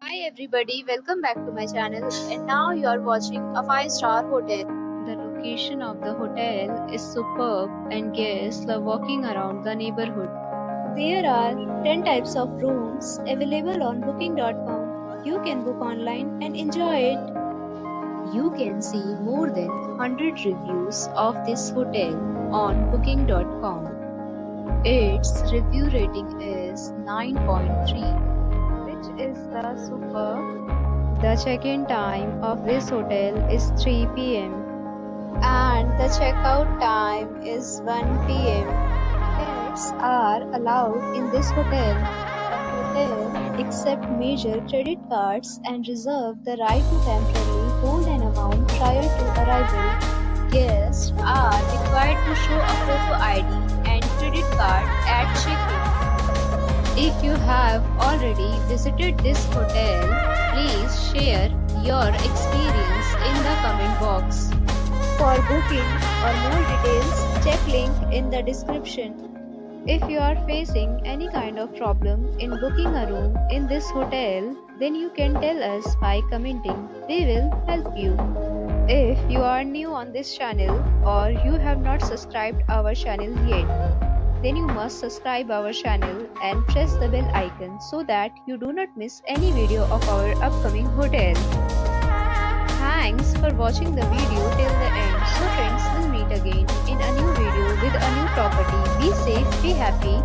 Hi everybody, welcome back to my channel and now you are watching a 5-star hotel. The location of the hotel is superb and guests love walking around the neighborhood. There are 10 types of rooms available on booking.com. You can book online and enjoy it. You can see more than 100 reviews of this hotel on booking.com. Its review rating is 9.3, which is the superb. The check-in time of this hotel is 3 p.m. and the checkout time is 1 p.m. Pets are allowed in this hotel. The hotel accepts major credit cards and reserves the right to temporarily hold an amount prior to arrival. Guests are required to show a photo ID and credit card at check-in. If you have already visited this hotel, please share your experience in the comment box. For booking or more details, check link in the description. If you are facing any kind of problem in booking a room in this hotel, then you can tell us by commenting. We will help you. If you are new on this channel or you have not subscribed our channel yet, then you must subscribe our channel and press the bell icon so that you do not miss any video of our upcoming hotel. Thanks for watching the video till the end. So friends, will meet again in a new video with a new property. Be safe, be happy.